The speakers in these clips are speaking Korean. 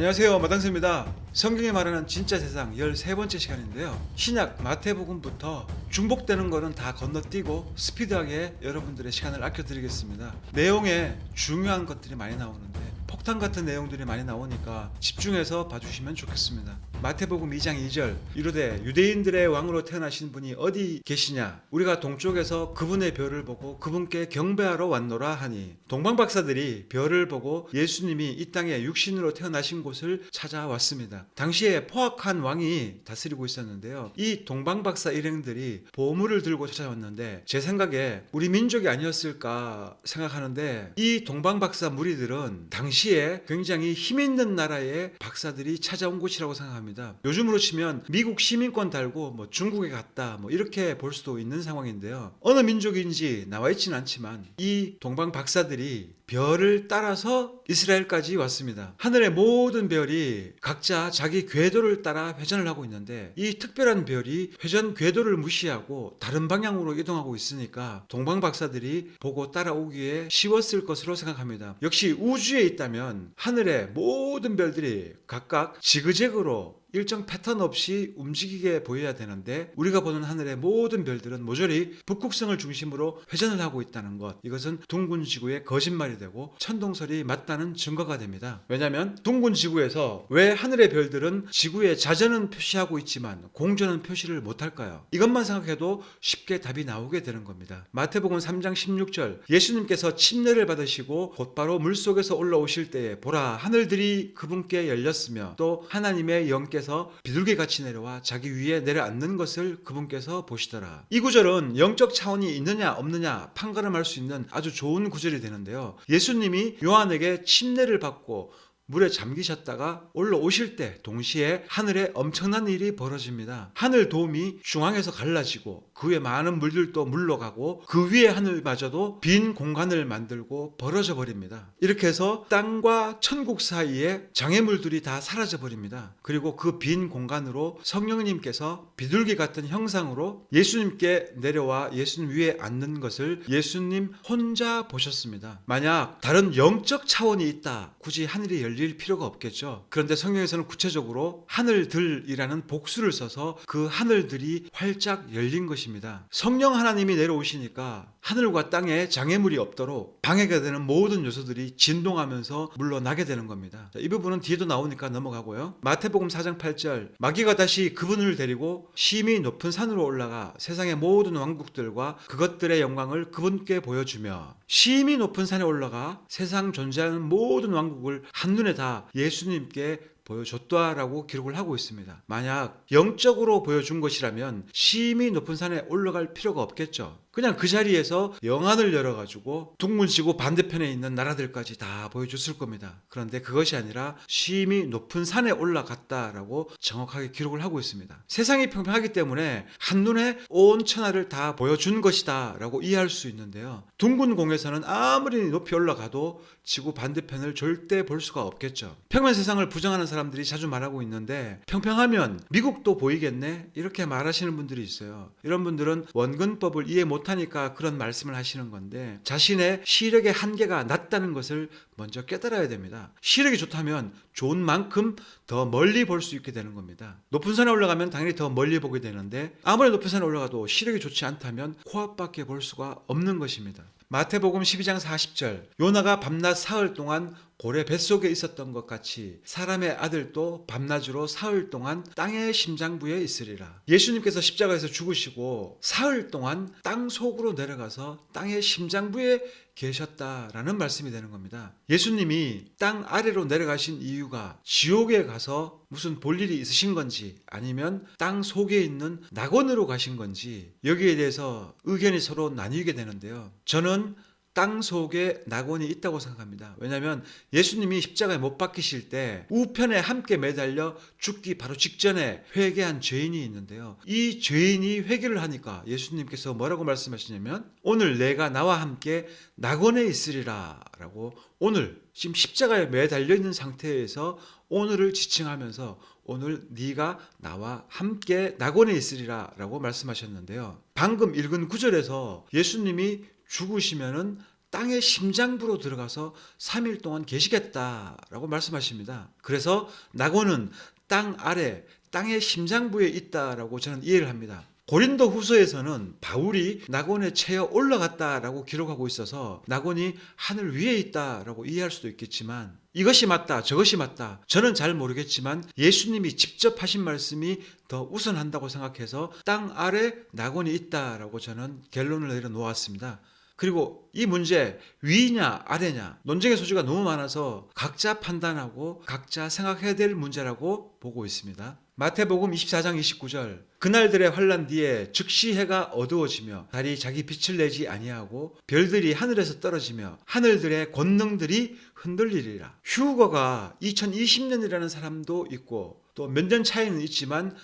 안녕하세요, 마당새입니다. 성경이 말하는 진짜 세상 13번째 시간인데요. 신약 마태복음부터 중복되는 거는 다 건너뛰고 스피드하게 여러분들의 시간을 아껴드리겠습니다. 내용에 중요한 것들이 많이 나오는데 폭탄 같은 내용들이 많이 나오니까 집중해서 봐주시면 좋겠습니다. 마태복음 2장 2절 이르되 유대인들의 왕으로 태어나신 분이 어디 계시냐? 우리가 동쪽에서 그분의 별을 보고 그분께 경배하러 왔노라 하니, 동방박사들이 별을 보고 예수님이 이 땅에 육신으로 태어나신 곳을 찾아왔습니다. 당시에 포악한 왕이 다스리고 있었는데요. 이 동방박사 일행들이 보물을 들고 찾아왔는데 제 생각에 우리 민족이 아니었을까 생각하는데, 이 동방박사 무리들은 당시에 굉장히 힘있는 나라의 박사들이 찾아온 곳이라고 생각합니다. 요즘으로 치면 미국 시민권 달고 중국에 갔다 이렇게 볼 수도 있는 상황인데요. 어느 민족인지 나와 있지는 않지만 이 동방 박사들이 별을 따라서 이스라엘까지 왔습니다. 하늘의 모든 별이 각자 자기 궤도를 따라 회전을 하고 있는데, 이 특별한 별이 회전 궤도를 무시하고 다른 방향으로 이동하고 있으니까 동방 박사들이 보고 따라오기에 쉬웠을 것으로 생각합니다. 역시 우주에 있다면 하늘의 모든 별들이 각각 지그재그로 일정 패턴 없이 움직이게 보여야 되는데, 우리가 보는 하늘의 모든 별들은 모조리 북극성을 중심으로 회전을 하고 있다는 것, 이것은 둥근 지구의 거짓말이 되고 천동설이 맞다는 증거가 됩니다. 왜냐하면 둥근 지구에서 왜 하늘의 별들은 지구의 자전은 표시하고 있지만 공전은 표시를 못할까요? 이것만 생각해도 쉽게 답이 나오게 되는 겁니다. 마태복음 3장 16절 예수님께서 침례를 받으시고 곧바로 물속에서 올라오실 때에 보라, 하늘들이 그분께 열렸으며 또 하나님의 영께서 비둘기같이 내려와 자기 위에 내려앉는 것을 그분께서 보시더라. 이 구절은 영적 차원이 있느냐 없느냐 판가름할 수 있는 아주 좋은 구절이 되는데요. 예수님이 요한에게 침례를 받고 물에 잠기셨다가 올라오실 때 동시에 하늘에 엄청난 일이 벌어집니다. 하늘 돔이 중앙에서 갈라지고 그 위에 많은 물들도 물러가고 그 위에 하늘마저도 빈 공간을 만들고 벌어져 버립니다. 이렇게 해서 땅과 천국 사이에 장애물들이 다 사라져 버립니다. 그리고 그 빈 공간으로 성령님께서 비둘기 같은 형상으로 예수님께 내려와 예수님 위에 앉는 것을 예수님 혼자 보셨습니다. 만약 다른 영적 차원이 있다, 굳이 하늘이 열릴 필요가 없겠죠. 그런데 성경에서는 구체적으로 하늘들이라는 복수를 써서 그 하늘들이 활짝 열린 것입니다. 성령 하나님이 내려오시니까 하늘과 땅에 장애물이 없도록 방해가 되는 모든 요소들이 진동하면서 물러나게 되는 겁니다. 이 부분은 뒤에도 나오니까 넘어가고요. 마태복음 4장 8절 마귀가 다시 그분을 데리고 심히 높은 산으로 올라가 세상의 모든 왕국들과 그것들의 영광을 그분께 보여주며, 심히 높은 산에 올라가 세상 존재하는 모든 왕국을 한눈에 다 예수님께 보여줬다라고 기록을 하고 있습니다. 만약 영적으로 보여준 것이라면 심히 높은 산에 올라갈 필요가 없겠죠. 그냥 그 자리에서 영안을 열어가지고 둥근 지구 반대편에 있는 나라들까지 다 보여줬을 겁니다. 그런데 그것이 아니라 심히 높은 산에 올라갔다라고 정확하게 기록을 하고 있습니다. 세상이 평평하기 때문에 한눈에 온 천하를 다 보여준 것이다 라고 이해할 수 있는데요. 둥근 공에서는 아무리 높이 올라가도 지구 반대편을 절대 볼 수가 없겠죠. 평면 세상을 부정하는 사람들이 자주 말하고 있는데, 평평하면 미국도 보이겠네? 이렇게 말하시는 분들이 있어요. 이런 분들은 원근법을 이해 못하니까 그런 말씀을 하시는 건데, 자신의 시력의 한계가 낮다는 것을 먼저 깨달아야 됩니다. 시력이 좋다면 좋은 만큼 더 멀리 볼 수 있게 되는 겁니다. 높은 산에 올라가면 당연히 더 멀리 보게 되는데, 아무리 높은 산에 올라가도 시력이 좋지 않다면 코앞밖에 볼 수가 없는 것입니다. 마태복음 12장 40절 요나가 밤낮 사흘 동안 고래 뱃속에 있었던 것 같이 사람의 아들도 밤낮으로 사흘 동안 땅의 심장부에 있으리라. 예수님께서 십자가에서 죽으시고 사흘 동안 땅 속으로 내려가서 땅의 심장부에 계셨다라는 말씀이 되는 겁니다. 예수님이 땅 아래로 내려가신 이유가 지옥에 가서 무슨 볼 일이 있으신 건지 아니면 땅 속에 있는 낙원으로 가신 건지, 여기에 대해서 의견이 서로 나뉘게 되는데요. 저는 땅 속에 낙원이 있다고 생각합니다. 왜냐하면 예수님이 십자가에 못 박히실 때 우편에 함께 매달려 죽기 바로 직전에 회개한 죄인이 있는데요. 이 죄인이 회개를 하니까 예수님께서 뭐라고 말씀하시냐면, 오늘 내가 나와 함께 낙원에 있으리라 라고, 오늘 지금 십자가에 매달려 있는 상태에서 오늘을 지칭하면서 오늘 네가 나와 함께 낙원에 있으리라 라고 말씀하셨는데요. 방금 읽은 구절에서 예수님이 죽으시면은 땅의 심장부로 들어가서 3일 동안 계시겠다라고 말씀하십니다. 그래서 낙원은 땅 아래, 땅의 심장부에 있다라고 저는 이해를 합니다. 고린도 후서에서는 바울이 낙원에 채어 올라갔다라고 기록하고 있어서 낙원이 하늘 위에 있다라고 이해할 수도 있겠지만, 이것이 맞다 저것이 맞다 저는 잘 모르겠지만 예수님이 직접 하신 말씀이 더 우선한다고 생각해서 땅 아래 낙원이 있다라고 저는 결론을 내려놓았습니다. 그리고 이 문제 위냐 아래냐 논쟁의 소지가 너무 많아서 각자 판단하고 각자 생각해야 될 문제라고 보고 있습니다. 마태복음 24장 29절 그날들의 환난 뒤에 즉시 해가 어두워지며 달이 자기 빛을 내지 아니하고 별들이 하늘에서 떨어지며 하늘들의 권능들이 흔들리리라. 휴거가 2020년이라는 사람도 있고 또 몇 년 차이는 있지만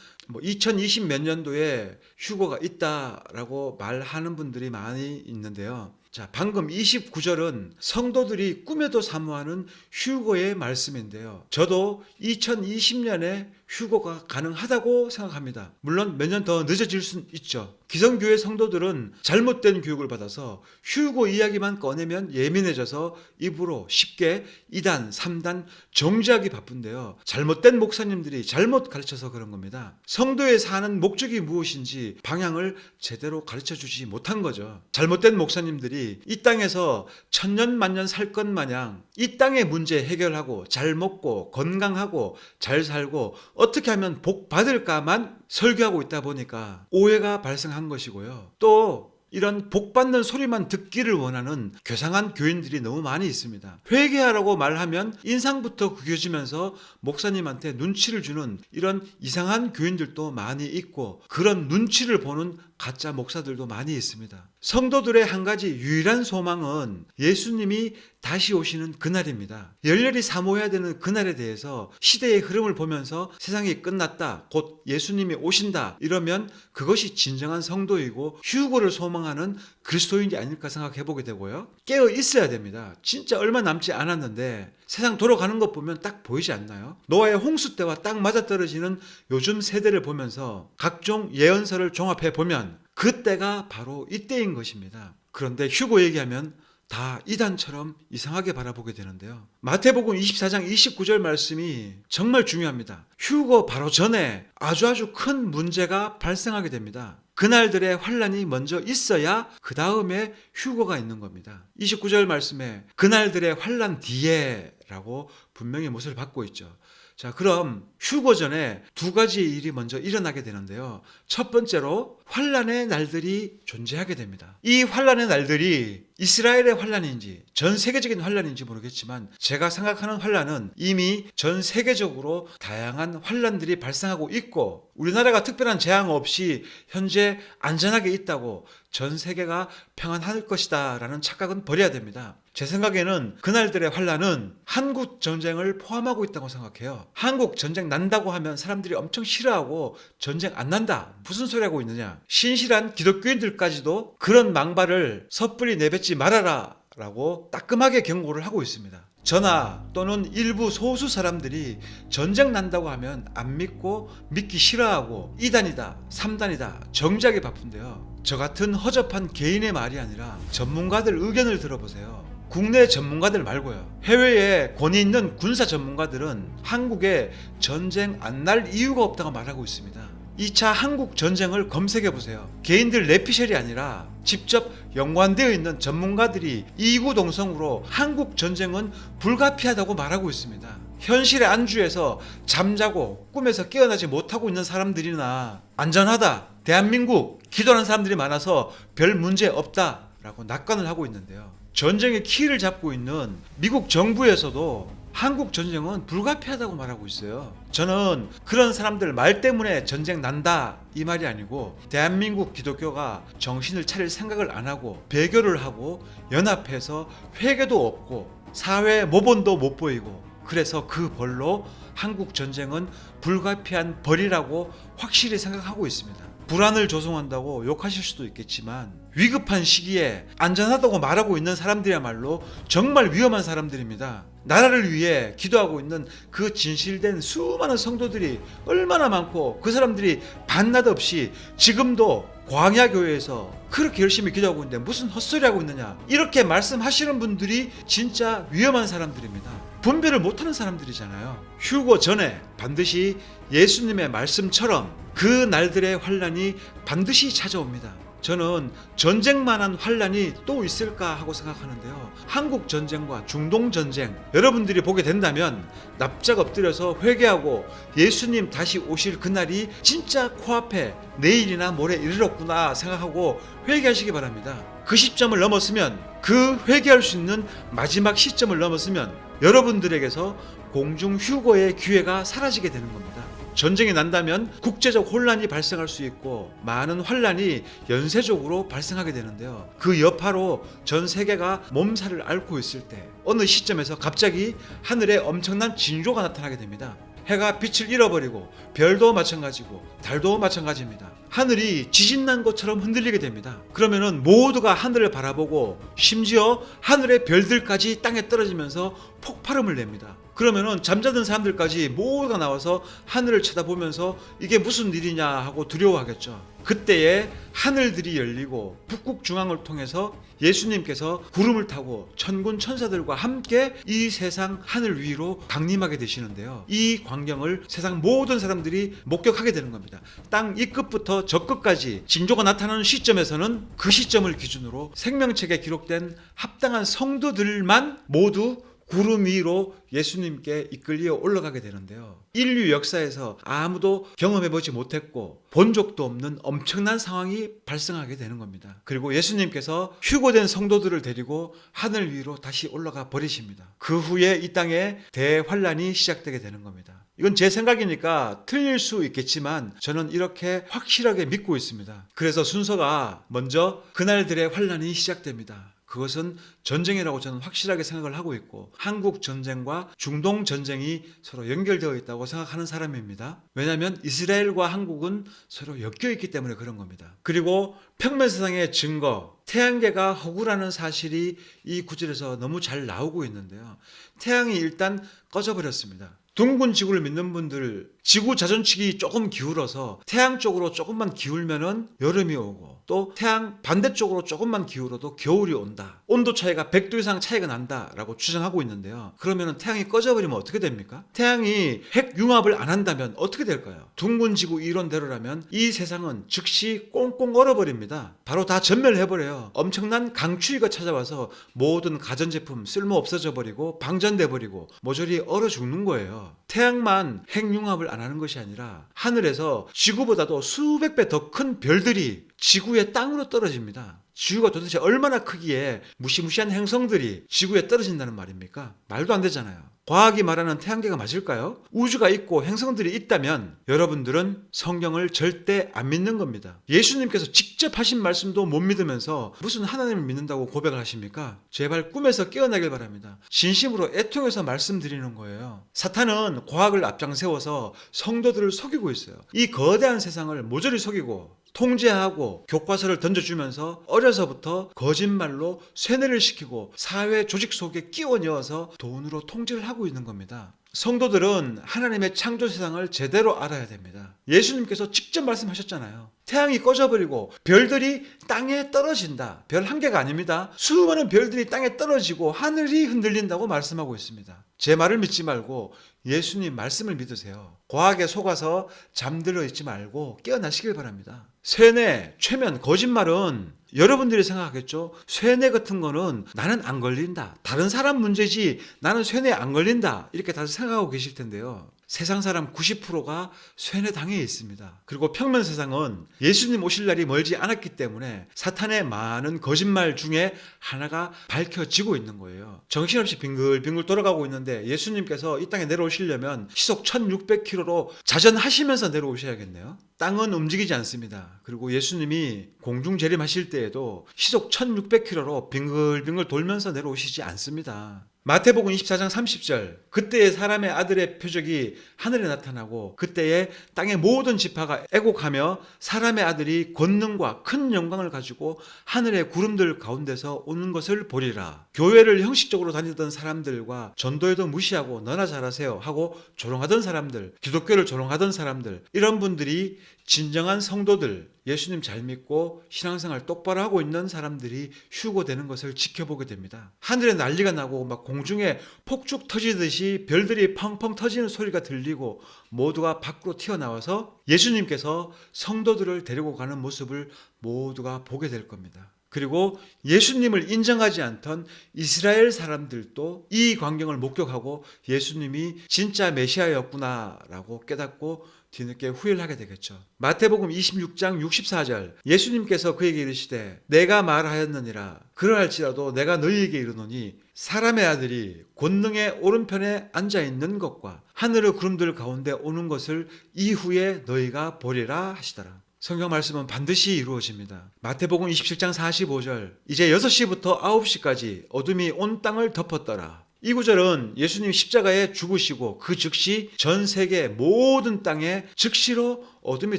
2020 몇 년도에 휴거가 있다라고 말하는 분들이 많이 있는데요. 자, 방금 29절은 성도들이 꿈에도 사모하는 휴거의 말씀인데요. 저도 2020년에 휴거가 가능하다고 생각합니다. 물론 몇 년 더 늦어질 수는 있죠. 기성교회 성도들은 잘못된 교육을 받아서 휴거 이야기만 꺼내면 예민해져서 입으로 쉽게 2단, 3단 정지하기 바쁜데요. 잘못된 목사님들이 잘못 가르쳐서 그런 겁니다. 성도에 사는 목적이 무엇인지 방향을 제대로 가르쳐주지 못한 거죠. 잘못된 목사님들이 이 땅에서 천년 만년 살 것 마냥 이 땅의 문제 해결하고 잘 먹고 건강하고 잘 살고 어떻게 하면 복 받을까만 설교하고 있다 보니까 오해가 발생한 것이고요. 또 이런 복 받는 소리만 듣기를 원하는 괴상한 교인들이 너무 많이 있습니다. 회개하라고 말하면 인상부터 구겨지면서 목사님한테 눈치를 주는 이런 이상한 교인들도 많이 있고 그런 눈치를 보는 가짜 목사들도 많이 있습니다. 성도들의 한 가지 유일한 소망은 예수님이 다시 오시는 그날입니다. 열렬히 사모해야 되는 그날에 대해서 시대의 흐름을 보면서 세상이 끝났다, 곧 예수님이 오신다 이러면 그것이 진정한 성도이고 휴거를 소망하는 그리스도인이 아닐까 생각해 보게 되고요. 깨어 있어야 됩니다. 진짜 얼마 남지 않았는데 세상 돌아가는 것 보면 딱 보이지 않나요? 노아의 홍수 때와 딱 맞아떨어지는 요즘 세대를 보면서 각종 예언서를 종합해 보면 그때가 바로 이때인 것입니다. 그런데 휴거 얘기하면 다 이단처럼 이상하게 바라보게 되는데요. 마태복음 24장 29절 말씀이 정말 중요합니다. 휴거 바로 전에 아주 큰 문제가 발생하게 됩니다. 그날들의 환난이 먼저 있어야 그 다음에 휴거가 있는 겁니다. 29절 말씀에 그날들의 환난 뒤에 라고 분명히 못을 받고 있죠. 자, 그럼 휴거 전에 두 가지 일이 먼저 일어나게 되는데요. 첫 번째로 환난의 날들이 존재하게 됩니다. 이 환난의 날들이 이스라엘의 환난인지 전 세계적인 환난인지 모르겠지만 제가 생각하는 환난은 이미 전 세계적으로 다양한 환난들이 발생하고 있고 우리나라가 특별한 재앙 없이 현재 안전하게 있다고 전 세계가 평안할 것이다 라는 착각은 버려야 됩니다. 제 생각에는 그날들의 환난은 한국 전쟁을 포함하고 있다고 생각해요. 한국 전쟁 난다고 하면 사람들이 엄청 싫어하고 전쟁 안 난다 무슨 소리 하고 있느냐, 신실한 기독교인들까지도 그런 망발을 섣불리 내뱉지 말아라 라고 따끔하게 경고를 하고 있습니다. 저나 또는 일부 소수 사람들이 전쟁 난다고 하면 안 믿고 믿기 싫어하고 2단이다 3단이다 정지하기 바쁜데요. 저 같은 허접한 개인의 말이 아니라 전문가들 의견을 들어보세요. 국내 전문가들 말고요. 해외에 권위 있는 군사 전문가들은 한국에 전쟁 안 날 이유가 없다고 말하고 있습니다. 2차 한국 전쟁을 검색해 보세요. 개인들 내피셜이 아니라 직접 연관되어 있는 전문가들이 이구동성으로 한국 전쟁은 불가피하다고 말하고 있습니다. 현실에 안주해서 잠자고 꿈에서 깨어나지 못하고 있는 사람들이나 안전하다, 대한민국 기도하는 사람들이 많아서 별 문제 없다 라고 낙관을 하고 있는데요. 전쟁의 키를 잡고 있는 미국 정부에서도 한국 전쟁은 불가피하다고 말하고 있어요. 저는 그런 사람들 말 때문에 전쟁 난다 이 말이 아니고 대한민국 기독교가 정신을 차릴 생각을 안 하고 배교를 하고 연합해서 회개도 없고 사회 모본도 못 보이고 그래서 그 벌로 한국 전쟁은 불가피한 벌이라고 확실히 생각하고 있습니다. 불안을 조성한다고 욕하실 수도 있겠지만 위급한 시기에 안전하다고 말하고 있는 사람들이야말로 정말 위험한 사람들입니다. 나라를 위해 기도하고 있는 그 진실된 수많은 성도들이 얼마나 많고 그 사람들이 반낮 없이 지금도 광야 교회에서 그렇게 열심히 기도하고 있는데 무슨 헛소리하고 있느냐, 이렇게 말씀하시는 분들이 진짜 위험한 사람들입니다. 분별을 못하는 사람들이잖아요. 휴거 전에 반드시 예수님의 말씀처럼 그 날들의 환란이 반드시 찾아옵니다. 저는 전쟁만한 환란이 또 있을까 하고 생각하는데요. 한국 전쟁과 중동 전쟁, 여러분들이 보게 된다면 납작 엎드려서 회개하고 예수님 다시 오실 그날이 진짜 코앞에 내일이나 모레 이르렀구나 생각하고 회개하시기 바랍니다. 그 시점을 넘었으면, 그 회개할 수 있는 마지막 시점을 넘었으면 여러분들에게서 공중 휴거의 기회가 사라지게 되는 겁니다. 전쟁이 난다면 국제적 혼란이 발생할 수 있고 많은 환란이 연쇄적으로 발생하게 되는데요. 그 여파로 전 세계가 몸살을 앓고 있을 때 어느 시점에서 갑자기 하늘에 엄청난 징조가 나타나게 됩니다. 해가 빛을 잃어버리고 별도 마찬가지고 달도 마찬가지입니다. 하늘이 지진난 것처럼 흔들리게 됩니다. 그러면은 모두가 하늘을 바라보고 심지어 하늘의 별들까지 땅에 떨어지면서 폭발음을 냅니다. 그러면은 잠자던 사람들까지 모두가 나와서 하늘을 쳐다보면서 이게 무슨 일이냐 하고 두려워하겠죠. 그때에 하늘들이 열리고 북극 중앙을 통해서 예수님께서 구름을 타고 천군 천사들과 함께 이 세상 하늘 위로 강림하게 되시는데요. 이 광경을 세상 모든 사람들이 목격하게 되는 겁니다. 땅 이 끝부터 저 끝까지 징조가 나타나는 시점에서는 그 시점을 기준으로 생명책에 기록된 합당한 성도들만 모두 구름 위로 예수님께 이끌려 올라가게 되는데요. 인류 역사에서 아무도 경험해보지 못했고 본 적도 없는 엄청난 상황이 발생하게 되는 겁니다. 그리고 예수님께서 휴거된 성도들을 데리고 하늘 위로 다시 올라가 버리십니다. 그 후에 이 땅에 대환란이 시작되게 되는 겁니다. 이건 제 생각이니까 틀릴 수 있겠지만 저는 이렇게 확실하게 믿고 있습니다. 그래서 순서가 먼저 그날들의 환란이 시작됩니다. 그것은 전쟁이라고 저는 확실하게 생각을 하고 있고 한국 전쟁과 중동 전쟁이 서로 연결되어 있다고 생각하는 사람입니다. 왜냐하면 이스라엘과 한국은 서로 엮여 있기 때문에 그런 겁니다. 그리고 평면세상의 증거, 태양계가 허구라는 사실이 이 구절에서 너무 잘 나오고 있는데요. 태양이 일단 꺼져버렸습니다. 둥근 지구를 믿는 분들, 지구 자전축이 조금 기울어서 태양 쪽으로 조금만 기울면은 여름이 오고 또 태양 반대쪽으로 조금만 기울어도 겨울이 온다. 온도 차이가 100도 이상 차이가 난다라고 주장하고 있는데요. 그러면은 태양이 꺼져버리면 어떻게 됩니까? 태양이 핵융합을 안 한다면 어떻게 될까요? 둥근 지구 이론대로라면 이 세상은 즉시 꽁꽁 얼어버립니다. 바로 다 전멸해버려요. 엄청난 강추위가 찾아와서 모든 가전제품 쓸모 없어져 버리고 방전돼 버리고 모조리 얼어 죽는 거예요. 태양만 핵융합을 안 하는 것이 아니라 하늘에서 지구보다도 수백 배 더 큰 별들이 지구의 땅으로 떨어집니다. 지구가 도대체 얼마나 크기에 무시무시한 행성들이 지구에 떨어진다는 말입니까? 말도 안 되잖아요. 과학이 말하는 태양계가 맞을까요? 우주가 있고 행성들이 있다면 여러분들은 성경을 절대 안 믿는 겁니다. 예수님께서 직접 하신 말씀도 못 믿으면서 무슨 하나님을 믿는다고 고백을 하십니까? 제발 꿈에서 깨어나길 바랍니다. 진심으로 애통해서 말씀드리는 거예요. 사탄은 과학을 앞장세워서 성도들을 속이고 있어요. 이 거대한 세상을 모조리 속이고 통제하고 교과서를 던져주면서 어려서부터 거짓말로 쇠뇌를 시키고 사회 조직 속에 끼워 넣어서 돈으로 통제를 하고 있는 겁니다. 성도들은 하나님의 창조 세상을 제대로 알아야 됩니다. 예수님께서 직접 말씀하셨잖아요. 태양이 꺼져버리고 별들이 땅에 떨어진다. 별 한 개가 아닙니다. 수많은 별들이 땅에 떨어지고 하늘이 흔들린다고 말씀하고 있습니다. 제 말을 믿지 말고 예수님 말씀을 믿으세요. 과학에 속아서 잠들어 있지 말고 깨어나시길 바랍니다. 쇠뇌, 최면, 거짓말은 여러분들이 생각하겠죠. 쇠뇌 같은 거는 나는 안 걸린다. 다른 사람 문제지 나는 쇠뇌 안 걸린다. 이렇게 다들 생각하고 계실 텐데요. 세상 사람 90%가 쇠뇌 당해 있습니다. 그리고 평면 세상은 예수님 오실 날이 멀지 않았기 때문에 사탄의 많은 거짓말 중에 하나가 밝혀지고 있는 거예요. 정신없이 빙글빙글 돌아가고 있는데 예수님께서 이 땅에 내려오시려면 시속 1600km로 자전하시면서 내려오셔야겠네요. 땅은 움직이지 않습니다. 그리고 예수님이 공중 재림하실 때에도 시속 1600km로 빙글빙글 돌면서 내려오시지 않습니다. 마태복음 24장 30절, 그때의 사람의 아들의 표적이 하늘에 나타나고 그때에 땅의 모든 지파가 애곡하며 사람의 아들이 권능과 큰 영광을 가지고 하늘의 구름들 가운데서 오는 것을 보리라. 교회를 형식적으로 다니던 사람들과 전도에도 무시하고 너나 잘하세요 하고 조롱하던 사람들, 기독교를 조롱하던 사람들, 이런 분들이 진정한 성도들, 예수님 잘 믿고 신앙생활 똑바로 하고 있는 사람들이 휴거되는 것을 지켜보게 됩니다. 하늘에 난리가 나고 막 공중에 폭죽 터지듯이 별들이 펑펑 터지는 소리가 들리고 모두가 밖으로 튀어나와서 예수님께서 성도들을 데리고 가는 모습을 모두가 보게 될 겁니다. 그리고 예수님을 인정하지 않던 이스라엘 사람들도 이 광경을 목격하고 예수님이 진짜 메시아였구나라고 깨닫고 뒤늦게 후회를 하게 되겠죠. 마태복음 26장 64절 예수님께서 그에게 이르시되 내가 말하였느니라 그러할지라도 내가 너희에게 이르노니 사람의 아들이 권능의 오른편에 앉아있는 것과 하늘의 구름들 가운데 오는 것을 이후에 너희가 보리라 하시더라. 성경 말씀은 반드시 이루어집니다. 마태복음 27장 45절 이제 6시부터 9시까지 어둠이 온 땅을 덮었더라. 이 구절은 예수님 십자가에 죽으시고 그 즉시 전 세계 모든 땅에 즉시로 어둠이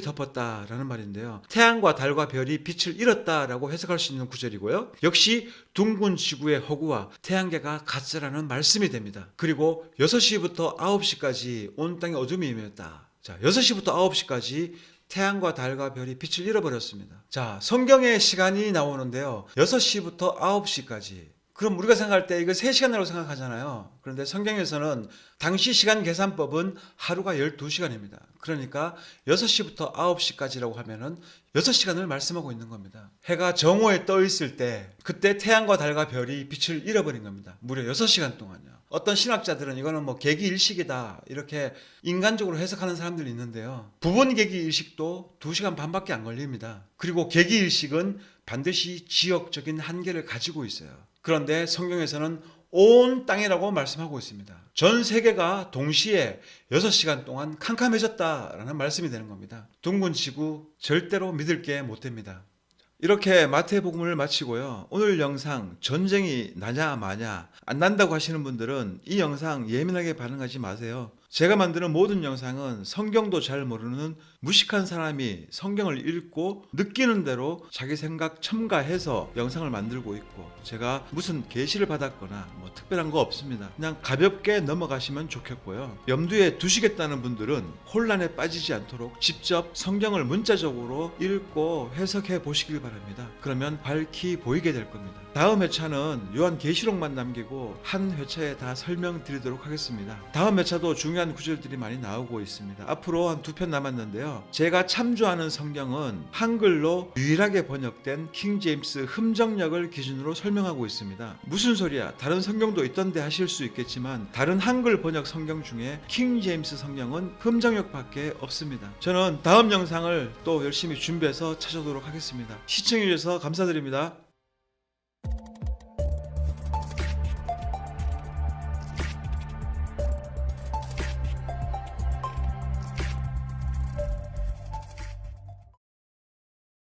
덮었다라는 말인데요. 태양과 달과 별이 빛을 잃었다라고 해석할 수 있는 구절이고요. 역시 둥근 지구의 허구와 태양계가 같으라는 말씀이 됩니다. 그리고 6시부터 9시까지 온 땅에 어둠이 임했다. 자, 6시부터 9시까지 태양과 달과 별이 빛을 잃어버렸습니다. 자, 성경에 시간이 나오는데요. 6시부터 9시까지. 그럼 우리가 생각할 때 이거 3시간이라고 생각하잖아요. 그런데 성경에서는 당시 시간 계산법은 하루가 12시간입니다. 그러니까 6시부터 9시까지라고 하면은 6시간을 말씀하고 있는 겁니다. 해가 정오에 떠 있을 때 그때 태양과 달과 별이 빛을 잃어버린 겁니다. 무려 6시간 동안요. 어떤 신학자들은 이거는 뭐 계기일식이다 이렇게 인간적으로 해석하는 사람들이 있는데요. 부분 계기일식도 2시간 반밖에 안 걸립니다. 그리고 계기일식은 반드시 지역적인 한계를 가지고 있어요. 그런데 성경에서는 온 땅이라고 말씀하고 있습니다. 전 세계가 동시에 6시간 동안 캄캄해졌다라는 말씀이 되는 겁니다. 둥근 지구 절대로 믿을 게 못 됩니다. 이렇게 마태복음을 마치고요. 오늘 영상 전쟁이 나냐 마냐 안 난다고 하시는 분들은 이 영상 예민하게 반응하지 마세요. 제가 만드는 모든 영상은 성경도 잘 모르는 무식한 사람이 성경을 읽고 느끼는 대로 자기 생각 첨가해서 영상을 만들고 있고 제가 무슨 계시를 받았거나 뭐 특별한 거 없습니다. 그냥 가볍게 넘어가시면 좋겠고요. 염두에 두시겠다는 분들은 혼란에 빠지지 않도록 직접 성경을 문자적으로 읽고 해석해 보시길 바랍니다. 그러면 밝히 보이게 될 겁니다. 다음 회차는 요한계시록만 남기고 한 회차에 다 설명드리도록 하겠습니다. 다음 회차도 중요한 구절들이 많이 나오고 있습니다. 앞으로 한 2편 남았는데요. 제가 참조하는 성경은 한글로 유일하게 번역된 킹제임스 흠정역을 기준으로 설명하고 있습니다. 무슨 소리야? 다른 성경도 있던데 하실 수 있겠지만 다른 한글 번역 성경 중에 킹제임스 성경은 흠정역밖에 없습니다. 저는 다음 영상을 또 열심히 준비해서 찾아오도록 하겠습니다. 시청해주셔서 감사드립니다.